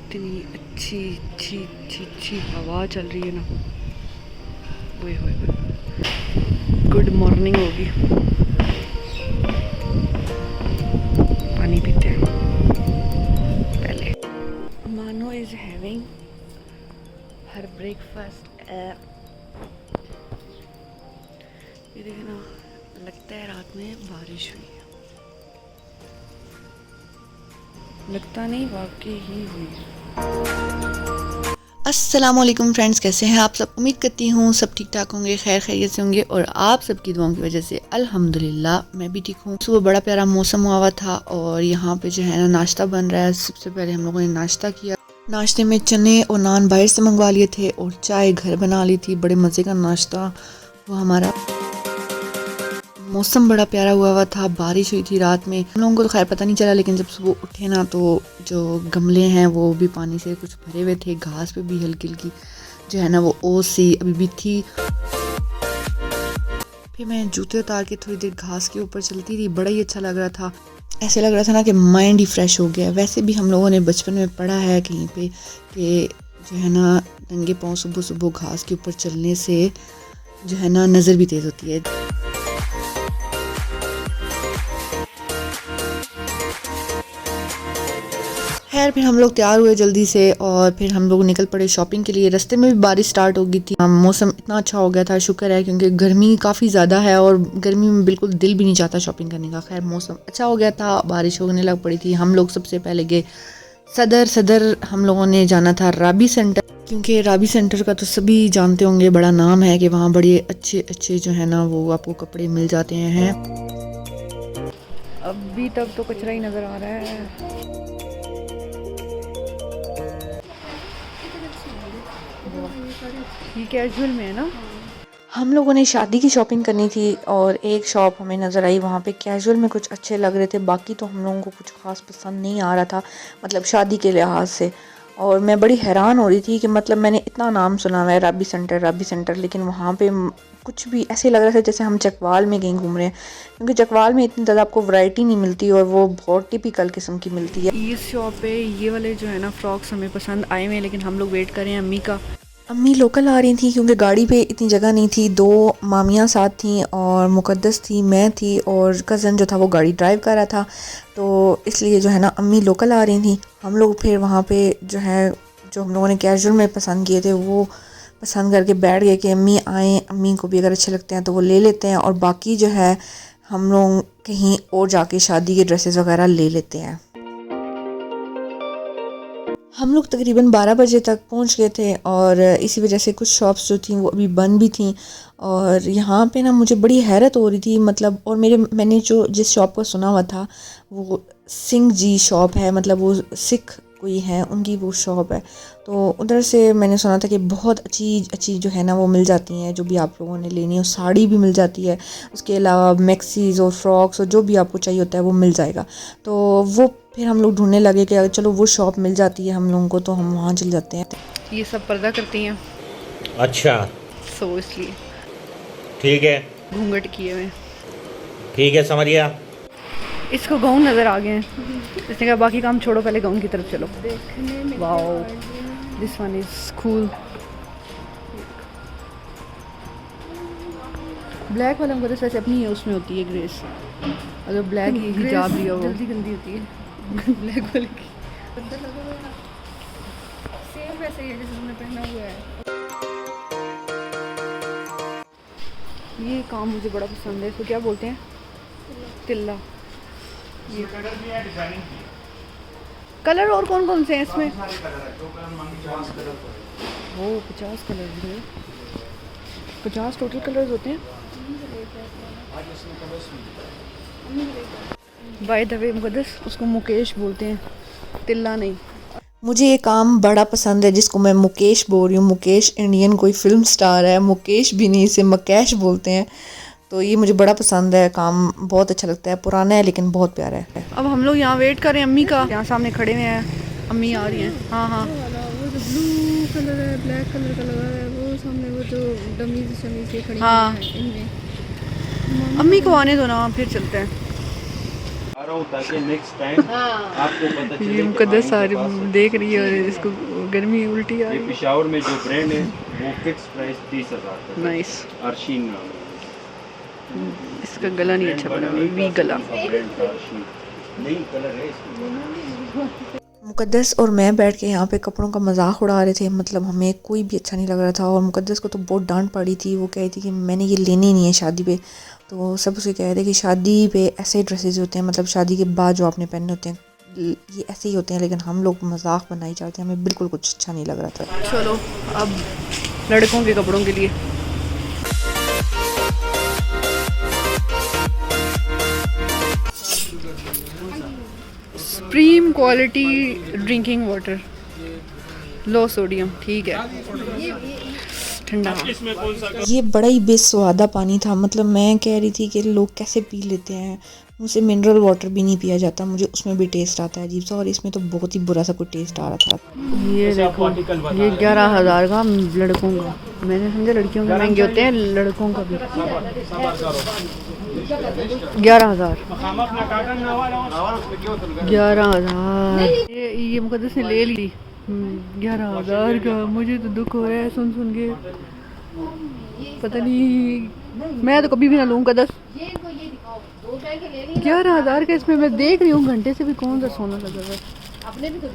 इतनी अच्छी अच्छी अच्छी अच्छी हवा चल रही है ना, वो गुड मॉर्निंग होगी। पानी पीते हैं पहले। मानो इज हैविंग हर ब्रेकफास्ट। ये देखे ना, लगता है रात में बारिश हुई है, लगता नहीं वाकई ही हुई है। अस्सलामुअलैकुम फ्रेंड्स, कैसे हैं आप सब। उम्मीद करती हूँ सब ठीक ठाक होंगे, खैर खैरियत से होंगे और आप सबकी दुआओं की वजह से अल्हम्दुलिल्लाह मैं भी ठीक हूँ। सुबह बड़ा प्यारा मौसम हुआ था और यहाँ पे जो है ना नाश्ता बन रहा है। सबसे पहले हम लोगों ने नाश्ता किया। नाश्ते में चने और नान बाहर से मंगवा लिए थे और चाय घर बना ली थी। बड़े मज़े का नाश्ता वो हमारा। मौसम बड़ा प्यारा हुआ था, बारिश हुई थी रात में। हम लोगों को तो खैर पता नहीं चला, लेकिन जब सुबह उठे ना तो जो गमले हैं वो भी पानी से कुछ भरे हुए थे। घास पे भी हल्की हल्की जो है ना वो ओस सी अभी भी थी। फिर मैं जूते उतार के थोड़ी देर घास के ऊपर चलती थी। बड़ा ही अच्छा लग रहा था, ऐसे लग रहा था ना कि माइंड ही फ्रेश हो गया। वैसे भी हम लोगों ने बचपन में पढ़ा है कहीं पे कि जो है ना नंगे पाँव सुबह सुबह घास के ऊपर चलने से जो है ना नज़र भी तेज़ होती है। खैर फिर हम लोग तैयार हुए जल्दी से और फिर हम लोग निकल पड़े शॉपिंग के लिए। रास्ते में भी बारिश स्टार्ट हो गई थी। मौसम इतना अच्छा हो गया था, शुक्र है, क्योंकि गर्मी काफ़ी ज़्यादा है और गर्मी में बिल्कुल दिल भी नहीं चाहता शॉपिंग करने का। खैर मौसम अच्छा हो गया था, बारिश होने लग पड़ी थी। हम लोग सबसे पहले गए सदर हम लोगों ने जाना था राबी सेंटर, क्योंकि राबी सेंटर का तो सभी जानते होंगे, बड़ा नाम है कि वहाँ बड़े अच्छे अच्छे जो है ना वो आपको कपड़े मिल जाते हैं। अभी तक तो कचरा ही नज़र आ रहा है। ये कैजुअल में है ना। हम लोगों ने शादी की शॉपिंग करनी थी और एक शॉप हमें नज़र आई, वहाँ पे कैजुअल में कुछ अच्छे लग रहे थे। बाकी तो हम लोगों को कुछ खास पसंद नहीं आ रहा था, मतलब शादी के लिहाज से। और मैं बड़ी हैरान हो रही थी कि मतलब मैंने इतना नाम सुना हुआ है राबी सेंटर, लेकिन वहाँ पे कुछ भी ऐसे लग रहा था जैसे हम चकवाल में कहीं घूम रहे हैं, क्योंकि चकवाल में इतनी ज़्यादा आपको वैरायटी नहीं मिलती और वो बहुत टिपिकल किस्म की मिलती है। इस शॉप पे ये वाले जो है ना फ्रॉक्स हमें पसंद आए हुए हैं, लेकिन हम लोग वेट कर रहे हैं अम्मी का। अम्मी लोकल आ रही थी क्योंकि गाड़ी पे इतनी जगह नहीं थी। 2 मामियाँ साथ थी और मुकद्दस थी, मैं थी और कज़न जो था वो गाड़ी ड्राइव कर रहा था, तो इसलिए जो है ना अम्मी लोकल आ रही थी। हम लोग फिर वहाँ पे जो है जो हम लोगों ने कैजुअल में पसंद किए थे वो पसंद करके बैठ गए कि अम्मी आएँ, अम्मी को भी अगर अच्छे लगते हैं तो वो ले लेते हैं और बाकी जो है हम लोग कहीं और जाके शादी के ड्रेसेस वगैरह ले लेते हैं। हम लोग तकरीबन 12 बजे तक पहुंच गए थे और इसी वजह से कुछ शॉप्स जो थी वो अभी बंद भी थी। और यहाँ पे ना मुझे बड़ी हैरत हो रही थी, मतलब और मैंने जो जिस शॉप का सुना हुआ था वो सिंह जी शॉप है, मतलब वो सिख कोई है उनकी वो शॉप है। तो उधर से मैंने सुना था कि बहुत अच्छी अच्छी जो है ना वो मिल जाती हैं, जो भी आप लोगों ने लेनी हो। साड़ी भी मिल जाती है, उसके अलावा मैक्सीज और फ्रॉक्स और जो भी आपको चाहिए होता है वो मिल जाएगा। तो वो फिर हम लोग ढूंढने लगे कि अगर चलो वो शॉप मिल जाती है हम लोगों को तो हम वहाँ चल जाते हैं। ये सब पर्दा करती हैं, अच्छा सो इसलिए ठीक है, घूंघट किए हुए। ठीक है, समझ गया। इसको गाउन नज़र आ गए हैं, इसने कहा बाकी काम छोड़ो, पहले गाउन की तरफ चलो। Wow, this one is cool. Black वाला मुझे वैसे अपनी उसमें होती है ग्रेस, अगर ब्लैक ही हिजाब लिया हो जल्दी गंदी होती है। ब्लैक वाले की सेम वैसे ही है जैसे तुमने पहना हुआ है। ये काम मुझे बड़ा पसंद है। इसको क्या बोलते हैं? तिल्ला। ये कलर और कौन कौन से हैं इसमें? वो 50 कलर हैं, 50 टोटल कलर्स होते हैं। बाय द वे मुकद्दस उसको मुकेश बोलते हैं, तिल्ला नहीं। मुझे ये काम बड़ा पसंद है जिसको मैं मुकेश बोल रही हूँ। मुकेश इंडियन कोई फिल्म स्टार है, मुकेश भी नहीं, इसे मकेश बोलते हैं। तो ये मुझे बड़ा पसंद है, काम बहुत अच्छा लगता है। पुराना है लेकिन बहुत प्यारा है। अब हम लोग यहाँ वेट कर रहे हैं अम्मी का, यहाँ सामने खड़े हुए हैं, अम्मी आ रही हैं। हाँ हाँ, वो जो ब्लू कलर है, ब्लैक कलर का लगा है, वो सामने वो जो डमीज शमीज ये खड़ी हाँ। है इनमें। अम्मी को आने दो ना, फिर चलते हैं। रहा हूँ ताकि नेक्स्ट टाइम आपको पता चले ये कि मुकद्दस आइन सारी के पास सब देख रही है और चीज़ें इसको गर्मी उल्टी आ ये रही पेशावर में जो ब्रांड है वो फिक्स प्राइस 30,000 का है। नाइस। अर्शीन नाम है। इसका गला नहीं अच्छा बना हुआ, वी गला। ब्रांड का अर्शीन नहीं कलर है इसका। मुकद्दस और मैं बैठ के यहाँ पे कपड़ों का मजाक उड़ा रहे थे, मतलब हमें कोई भी अच्छा नहीं लग रहा था और मुकद्दस को तो बहुत डांट पड़ी थी। वो कह रही थी कि मैंने ये लेने ही नहीं है शादी पे। तो सब उसे कह रहे थे कि शादी पे ऐसे ड्रेसेस होते हैं, मतलब शादी के बाद जो आपने पहने होते हैं ये ऐसे ही होते हैं, लेकिन हम लोग मजाक बनाई जाते हैं। हमें बिल्कुल कुछ अच्छा नहीं लग रहा था। चलो अब लड़कों के कपड़ों के लिए सुप्रीम क्वालिटी ड्रिंकिंग वाटर, लो सोडियम, ठीक है, ठंडा। ये बड़ा ही बेस्वादा पानी था, मतलब मैं कह रही थी कि लोग कैसे पी लेते हैं। मुझसे मिनरल वाटर भी नहीं पिया जाता, मुझे उसमें भी टेस्ट आता है अजीब सा, और इसमें तो बहुत ही बुरा सा कोई टेस्ट आ रहा था। ये देखो, ये 11,000 का लड़कों का। मैंने समझा लड़कियों के महंगे होते हैं, लड़कों का भी 11,000। 11,000 ये मुकद्दस ने ले ली। 11,000 का। मुझे तो दुख हो रहा है सुन सुन के, पता नहीं मैं तो कभी भी ना लूँ मुकद्दस। 11,000 का इसमें मैं देख रही हूँ घंटे से भी कौन सा सोना लगा हुआ है। अपने भी तो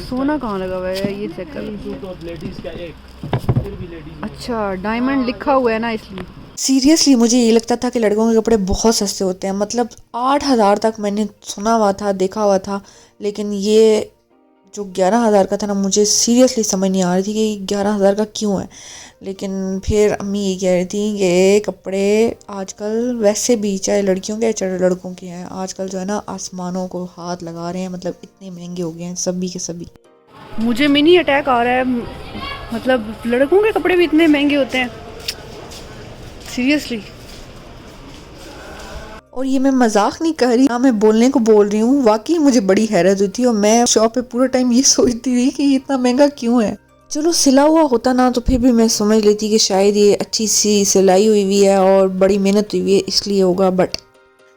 सोना कहाँ लगा हुआ है, ये चेक कर। अच्छा डायमंड लिखा हुआ है ना इसलिए। सीरियसली मुझे ये लगता था कि लड़कों के कपड़े बहुत सस्ते होते हैं, मतलब 8,000 तक मैंने सुना हुआ था, देखा हुआ था, लेकिन ये जो 11,000 का था ना, मुझे सीरियसली समझ नहीं आ रही थी कि 11,000 का क्यों है। लेकिन फिर अम्मी ये कह रही थी कि कपड़े आजकल वैसे भी चाहे लड़कियों के चाहे लड़कों के हैं, आजकल जो है ना आसमानों को हाथ लगा रहे हैं, मतलब इतने महंगे हो गए हैं सभी के सभी। मुझे मिनी अटैक आ रहा है, मतलब लड़कों के कपड़े भी इतने महंगे होते हैं सीरियसली। और ये मैं मजाक नहीं कर रही, हाँ मैं बोलने को बोल रही हूँ। वाकई मुझे बड़ी हैरत हुई थी और मैं शॉप पे पूरा टाइम ये सोचती थी कि ये इतना महंगा क्यों है। चलो सिला हुआ होता ना तो फिर भी मैं समझ लेती कि शायद ये अच्छी सी सिलाई हुई है और बड़ी मेहनत हुई है इसलिए होगा, बट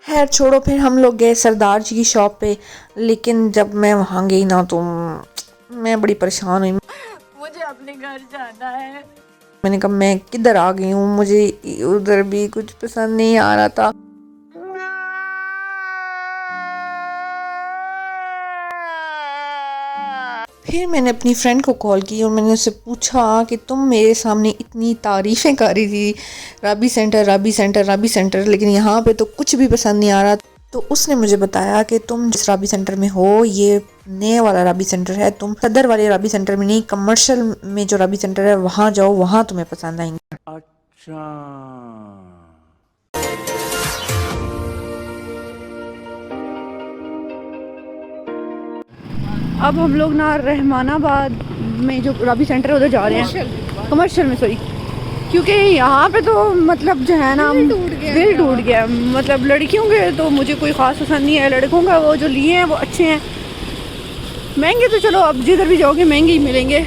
खैर छोड़ो। फिर हम लोग गए सरदार जी की शॉप पे, लेकिन जब मैं वहाँ गई ना तो मैं बड़ी परेशान हुई। मुझे अपने घर जाना है। मैंने कहा मैं किधर आ गई हूँ, मुझे उधर भी कुछ पसंद नहीं आ रहा था। फिर मैंने अपनी फ्रेंड को कॉल की और मैंने उससे पूछा कि तुम मेरे सामने इतनी तारीफ़ें कर रही थी राबी सेंटर राबी सेंटर राबी सेंटर, लेकिन यहाँ पे तो कुछ भी पसंद नहीं आ रहा। तो उसने मुझे बताया कि तुम जिस राबी सेंटर में हो ये नए वाला राबी सेंटर है, तुम सदर वाले राबी सेंटर में नहीं, कमर्शियल में जो राबी सेंटर है वहाँ जाओ, वहाँ तुम्हें पसंद आएंगे। अच्छा। अब हम लोग ना रहमानाबाद में जो राबी सेंटर है उधर जा रहे हैं, कमर्शियल में सॉरी, क्योंकि यहाँ पे तो मतलब जो है ना दिल टूट गया। मतलब लड़कियों के तो मुझे कोई ख़ास पसंद नहीं है, लड़कों का वो जो लिए हैं वो अच्छे हैं, महंगे तो चलो अब जिधर भी जाओगे महंगे ही मिलेंगे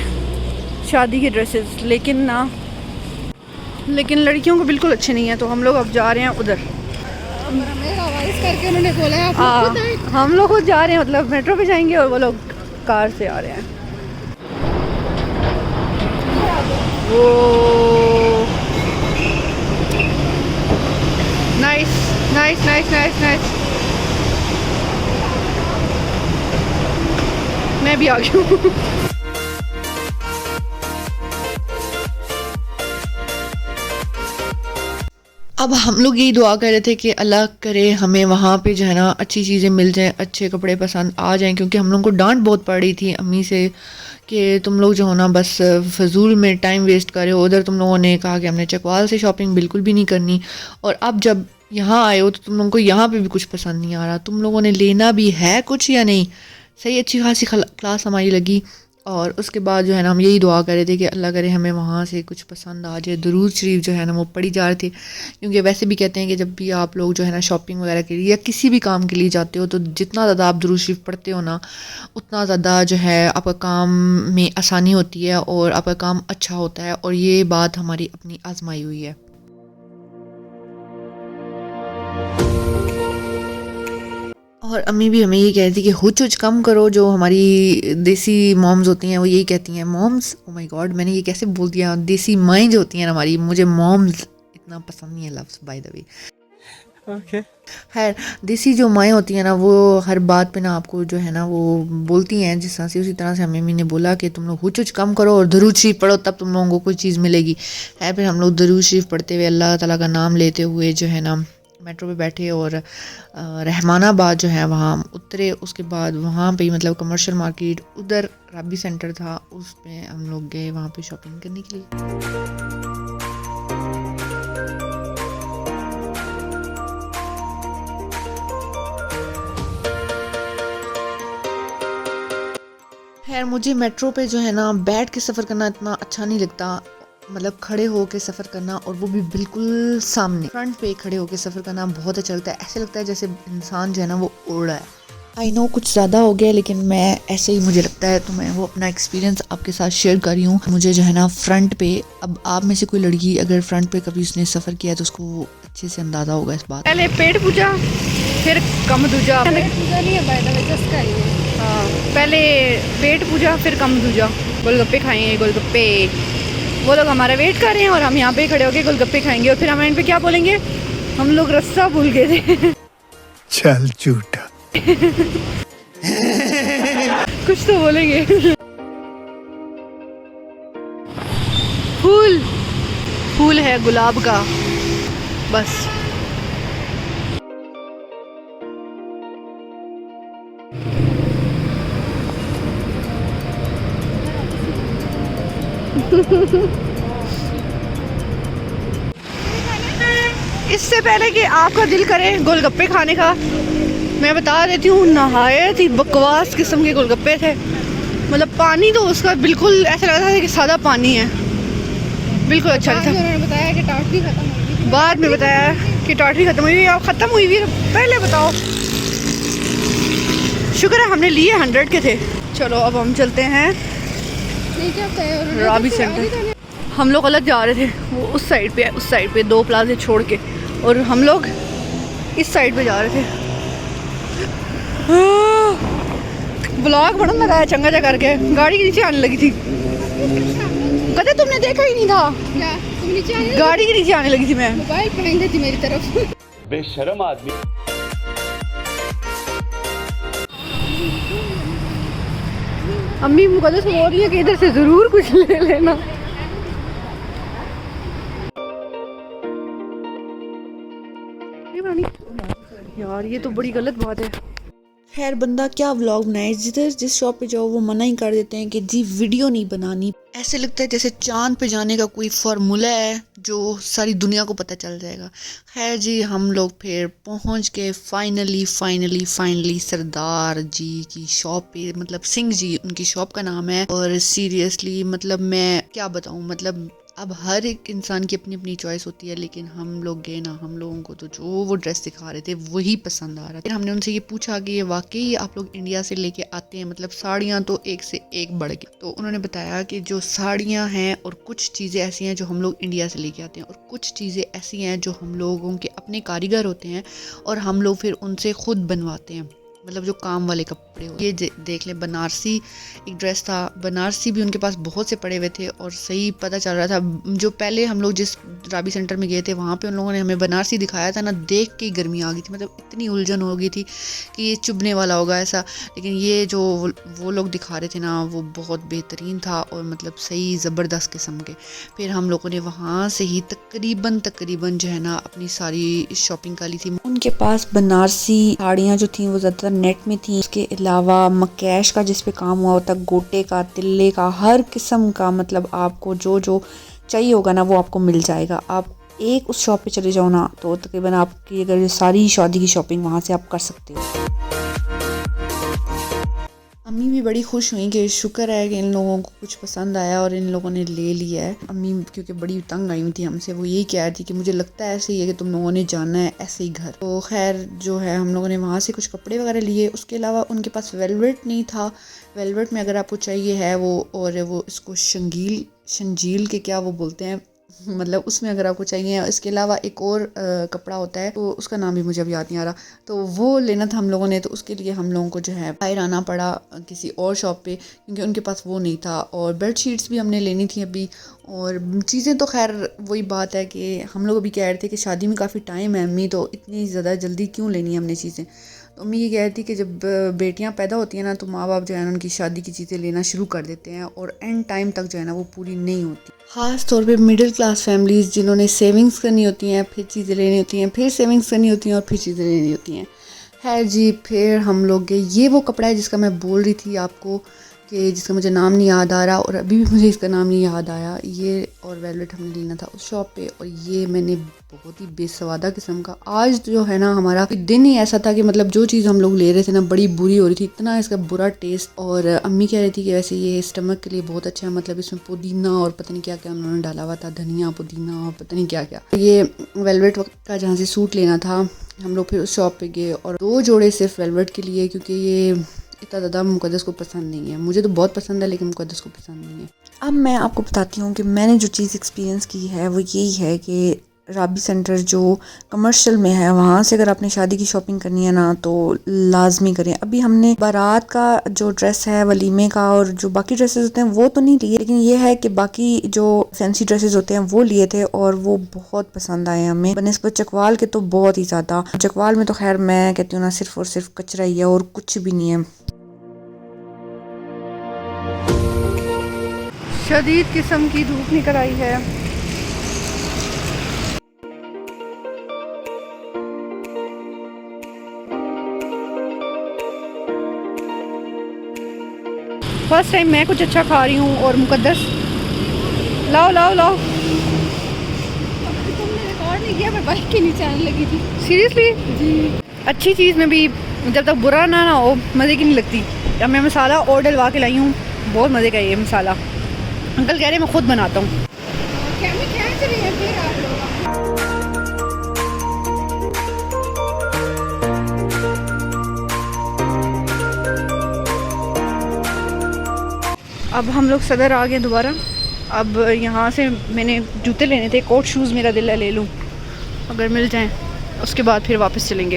शादी के ड्रेसेस, लेकिन लड़कियों को बिल्कुल अच्छे नहीं है। तो हम लोग अब जा रहे हैं उधर। करके उन्होंने बोला हम लोग खुद जा रहे हैं, मतलब मेट्रो पे जाएंगे और वो लोग कार से आ रहे हैं। वो nice nice nice nice nice, मैं भी आ गई हूँ। अब हम लोग यही दुआ कर रहे थे कि अल्लाह करे हमें वहाँ पे जो है ना अच्छी चीज़ें मिल जाएं, अच्छे कपड़े पसंद आ जाएं, क्योंकि हम लोग को डांट बहुत पड़ रही थी अम्मी से कि तुम लोग जो हो ना बस फजूल में टाइम वेस्ट कर रहे हो। उधर तुम लोगों ने कहा कि हमने चकवाल से शॉपिंग बिल्कुल भी नहीं करनी, और अब जब यहाँ आए हो तो तुम लोगों को यहाँ पे भी कुछ पसंद नहीं आ रहा। तुम लोगों ने लेना भी है कुछ या नहीं? सही अच्छी खासी क्लास हमारी लगी, और उसके बाद जो है ना हम यही दुआ कर रहे थे कि अल्लाह करे हमें वहाँ से कुछ पसंद आ जाए। दुरूद शरीफ जो है ना वो पढ़ी जा रहे थे, क्योंकि वैसे भी कहते हैं कि जब भी आप लोग जो है ना शॉपिंग वगैरह के लिए या किसी भी काम के लिए जाते हो तो जितना ज़्यादा आप दुरूद शरीफ पढ़ते हो ना उतना ज़्यादा जो है आपका काम में आसानी होती है और आपका काम अच्छा होता है, और ये बात हमारी अपनी आजमाई हुई है। और अम्मी भी हमें ये कहती कि हुच हुच कम करो। जो हमारी देसी मॉम्स होती हैं वो यही कहती हैं, मॉम्स, ओ माय गॉड मैंने ये कैसे बोल दिया, देसी माएँ जो होती हैं हमारी, मुझे मॉम्स इतना पसंद नहीं है लफ्ज़ बाय द वे। ओके खैर, देसी जो माएँ होती हैं ना वो हर बात पे ना आपको जो है ना वो बोलती हैं जिस तरह से, उसी तरह से हमें मम्मी ने बोला कि तुम लोग हुच हुच कम करो और दरूद शरीफ पढ़ो, तब तुम लोगों को कोई चीज़ मिलेगी। है फिर हम लोग दरूद शरीफ पढ़ते हुए अल्लाह ताला का नाम लेते हुए जो है ना मेट्रो पे बैठे और रहमानाबाद जो है वहाँ उतरे। उसके बाद वहाँ पे मतलब कमर्शियल मार्केट उधर राबी सेंटर था, उसमें हम लोग गए वहाँ पे शॉपिंग करने के लिए। खैर मुझे मेट्रो पे जो है ना बैठ के सफ़र करना इतना अच्छा नहीं लगता, मतलब खड़े हो के सफ़र करना, और वो भी बिल्कुल सामने फ्रंट पे खड़े हो के सफ़र करना बहुत अच्छा लगता है। ऐसे लगता है जैसे इंसान जो है ना वो उड़ रहा है। आई नो कुछ ज़्यादा हो गया, लेकिन मैं ऐसे ही मुझे लगता है, तो मैं वो अपना एक्सपीरियंस आपके साथ शेयर कर रही हूँ। मुझे जो है ना फ्रंट पे, अब आप में से कोई लड़की अगर फ्रंट पे कभी उसने सफ़र किया तो उसको अच्छे से अंदाज़ा होगा इस बात। पहले पेट पूजा फिर कम दूजा। पूजा नहीं है बाय द वे, जस्ट का ही है। हाँ, पहले पेट पूजा फिर कम दूजा। गोलगप्पे खाएंगे, गोलगप्पे। वो लोग हमारा वेट कर रहे हैं और हम यहाँ पे खड़े होके गोलगप्पे खाएंगे, और फिर हम एंड पे क्या बोलेंगे, हम लोग रास्ता भूल गए थे। चल झूठा। कुछ तो बोलेंगे। फूल फूल है गुलाब का, बस। इससे पहले कि आपका दिल करे गोलगप्पे खाने का, मैं बता देती हूँ नहायत ही बकवास किस्म के गोलगप्पे थे। मतलब पानी तो उसका बिल्कुल ऐसा लग रहा था कि सादा पानी है, बिल्कुल अच्छा नहीं था। उन्होंने बताया कि टाटरी खत्म हो गई। बाद में बताया कि टाटरी खत्म हुई है। ख़त्म हुई हुई पहले बताओ। शुक्र है हमने लिए 100 के थे। चलो अब हम चलते हैं राबी सेंटर। हम लोग गलत जा रहे थे, वो उस साइड पे है, उस साइड पे 2 प्लाजे छोड़ के, और हम लोग इस साइड पे जा रहे थे। ब्लॉग बड़ा लगाया चंगा जा करके, गाड़ी के नीचे आने लगी थी। कहते तुमने देखा ही नहीं था क्या तुम नीचे आने? गाड़ी के नीचे आने लगी थी मैं। मोबाइल पॉइंट थी मेरी तरफ। बेशरम आदमी। अम्मी मुकद्दस हो रही है कि इधर से जरूर कुछ ले लेना। यार ये तो बड़ी गलत बात है। खैर बंदा क्या व्लॉग बनाए, जिधर जिस शॉप पे जाओ वो मना ही कर देते हैं कि जी वीडियो नहीं बनानी। ऐसे लगता है जैसे चांद पे जाने का कोई फार्मूला है जो सारी दुनिया को पता चल जाएगा। खैर जी हम लोग फिर पहुंच के फाइनली सरदार जी की शॉप पे, मतलब सिंह जी उनकी शॉप का नाम है। और सीरियसली मतलब मैं क्या बताऊं, मतलब अब हर एक इंसान की अपनी अपनी चॉइस होती है, लेकिन हम लोग गए ना, हम लोगों को तो जो वो ड्रेस दिखा रहे थे वही पसंद आ रहा था। फिर हमने उनसे ये पूछा कि ये वाकई आप लोग इंडिया से लेके आते हैं, मतलब साड़ियाँ तो एक से एक बढ़ गई। तो उन्होंने बताया कि जो साड़ियाँ हैं और कुछ चीज़ें ऐसी हैं जो हम लोग इंडिया से लेके आते हैं, और कुछ चीज़ें ऐसी हैं जो हम लोगों के अपने कारीगर होते हैं और हम लोग फिर उनसे खुद बनवाते हैं, मतलब जो काम वाले कपड़े हो। ये देख लें, बनारसी एक ड्रेस था, बनारसी भी उनके पास बहुत से पड़े हुए थे, और सही पता चल रहा था। जो पहले हम लोग जिस राबी सेंटर में गए थे वहाँ पे उन लोगों ने हमें बनारसी दिखाया था ना, देख के ही गर्मी आ गई थी, मतलब इतनी उलझन हो गई थी कि ये चुभने वाला होगा ऐसा। लेकिन ये जो वो लोग दिखा रहे थे ना वो बहुत बेहतरीन था, और मतलब सही ज़बरदस्त किस्म के। फिर हम लोगों ने वहाँ से ही तकरीबन जो है ना अपनी सारी शॉपिंग कर ली थी। उनके पास बनारसी साड़ियाँ जो थी वो ज़्यादातर नेट में थी। उसके अलावा मकैश का जिस पे काम हुआ होता, गोटे का, तिल्ले का, हर किस्म का, मतलब आपको जो जो चाहिए होगा ना वो आपको मिल जाएगा। आप एक उस शॉप पे चले जाओ ना तो तकरीबन आपकी अगर सारी शादी की शॉपिंग वहाँ से आप कर सकते हो। अम्मी भी बड़ी खुश हुई कि शुक्र है कि इन लोगों को कुछ पसंद आया और इन लोगों ने ले लिया है। अम्मी क्योंकि बड़ी तंग आई हुई थी हमसे, वो यही कह रही थी कि मुझे लगता है ऐसे ही है कि तुम लोगों ने जाना है ऐसे ही घर। तो खैर जो है हम लोगों ने वहाँ से कुछ कपड़े वगैरह लिए। उसके अलावा उनके पास वेलवेट नहीं था, वेलवेट में अगर आपको चाहिए है वो, और वो इसको शंजील के क्या वो बोलते हैं, मतलब उसमें अगर आपको चाहिए। इसके अलावा एक और कपड़ा होता है, तो उसका नाम भी मुझे अब याद नहीं आ रहा, तो वो लेना था हम लोगों ने। तो उसके लिए हम लोगों को जो है बाहर आना पड़ा किसी और शॉप पे, क्योंकि उनके पास वो नहीं था। और बेड शीट्स भी हमने लेनी थी अभी। और चीज़ें तो खैर वही बात है कि हम लोग अभी कह रहे थे कि शादी में काफ़ी टाइम है अम्मी, तो इतनी ज़्यादा जल्दी क्यों लेनी है हमने चीज़ें। तो अम्मी ये कह रही थी कि जब बेटियां पैदा होती हैं ना, तो माँ बाप जो है ना उनकी शादी की चीज़ें लेना शुरू कर देते हैं, और एंड टाइम तक जो है ना वो पूरी नहीं होती। ख़ास तौर पे मिडिल क्लास फैमिलीज़ जिन्होंने सेविंग्स करनी होती हैं, फिर चीज़ें लेनी होती हैं, फिर सेविंग्स करनी होती हैं, और फिर चीज़ें लेनी होती हैं। है जी, फिर हम लोग गए। ये वो कपड़ा है जिसका मैं बोल रही थी आपको, कि जिसका मुझे नाम नहीं याद आ रहा, और अभी भी मुझे इसका नाम नहीं याद आया। ये और वेलवेट हमने लेना था उस शॉप पे, और ये मैंने बहुत ही बेसवादा किस्म का, आज जो है ना हमारा दिन ही ऐसा था कि मतलब जो चीज़ हम लोग ले रहे थे ना बड़ी बुरी हो रही थी, इतना इसका बुरा टेस्ट। और अम्मी कह रही थी कि वैसे ये स्टमक के लिए बहुत अच्छा है, मतलब इसमें पुदीना और पता नहीं क्या क्या उन्होंने डाला हुआ था, धनिया पुदीना और पता नहीं क्या क्या। ये वेलवेट का जहाँ से सूट लेना था, हम लोग फिर उस शॉप पे गए, और 2 जोड़े सिर्फ वेलवेट के लिए, क्योंकि ये इतना ज़्यादा मुक़द्दस को पसंद नहीं है। मुझे तो बहुत पसंद है, लेकिन मुक़द्दस को पसंद नहीं है। अब मैं आपको बताती हूँ कि मैंने जो चीज़ एक्सपीरियंस की है वो यही है कि राबी सेंटर जो कमर्शियल में है, वहाँ से अगर आपने शादी की शॉपिंग करनी है ना, तो लाजमी करें। अभी हमने बारात का जो ड्रेस है, वलीमे का, और जो बाकी ड्रेसेस होते हैं वो तो नहीं लिए, लेकिन ये है कि बाकी जो फैंसी ड्रेसेस होते हैं वो लिए थे, और वो बहुत पसंद आए हमें बनिस्बत चकवाल के, तो बहुत ही ज़्यादा। चकवाल में तो खैर मैं कहती हूँ ना, सिर्फ और सिर्फ कचरा ही है और कुछ भी नहीं है। शदीद किस्म की धूप निकल आई है। फर्स्ट टाइम मैं कुछ अच्छा खा रही हूँ, और मुकद्दस लाओ लाओ लाओ। तुमने रिकॉर्ड नहीं किया, मैं बाइक के नीचे आने लगी थी। सीरियसली जी, अच्छी चीज़ में भी जब तक बुरा ना हो मज़े की नहीं लगती। अब मैं मसाला और डलवा के लाई हूँ, बहुत मज़े का ये मसाला। अंकल कह रहे हैं मैं खुद बनाता हूँ। कैमरे खींच रही है फिर आप लोग। अब हम लोग सदर आ गए दोबारा। अब यहाँ से मैंने जूते लेने थे, कोट शूज़ मेरा दिल है ले लूँ, अगर मिल जाएं, उसके बाद फिर वापस चलेंगे।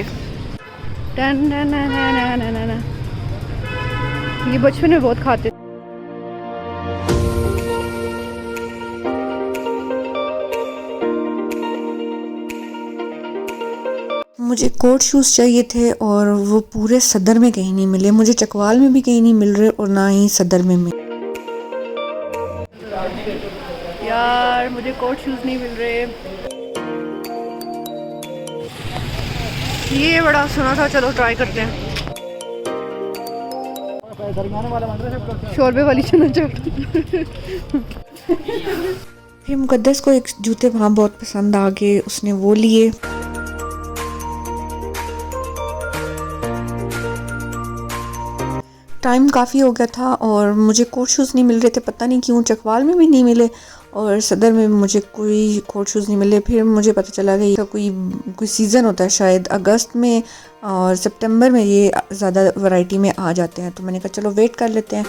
ये बचपन में बहुत खाते। मुझे कोट शूज़ चाहिए थे, और वो पूरे सदर में कहीं नहीं मिले। मुझे चकवाल में भी कहीं नहीं मिल रहे, और ना ही सदर में मिले। यार मुझे कोट शूज़ नहीं मिल रहे। ये बड़ा सुना था, चलो ट्राई करते हैं। शोरबे वाली चना चाट। फिर मुकद्दस को एक जूते वहाँ बहुत पसंद आ गए, उसने वो लिए। टाइम काफ़ी हो गया था, और मुझे कोट शूज़ नहीं मिल रहे थे, पता नहीं क्यों। चकवाल में भी नहीं मिले, और सदर में मुझे कोई कोट शूज़ नहीं मिले। फिर मुझे पता चला कि कोई सीज़न होता है शायद अगस्त में और सितंबर में, ये ज़्यादा वैरायटी में आ जाते हैं। तो मैंने कहा चलो वेट कर लेते हैं।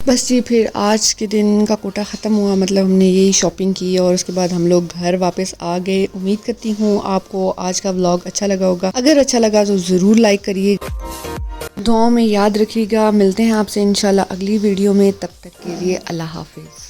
बस जी, फिर आज के दिन का कोटा ख़त्म हुआ, मतलब हमने यही शॉपिंग की, और उसके बाद हम लोग घर वापस आ गए। उम्मीद करती हूँ आपको आज का व्लॉग अच्छा लगा होगा। अगर अच्छा लगा तो ज़रूर लाइक करिए, दुआओं में याद रखिएगा। मिलते हैं आपसे इंशाल्लाह अगली वीडियो में, तब तक के लिए अल्लाह हाफिज़।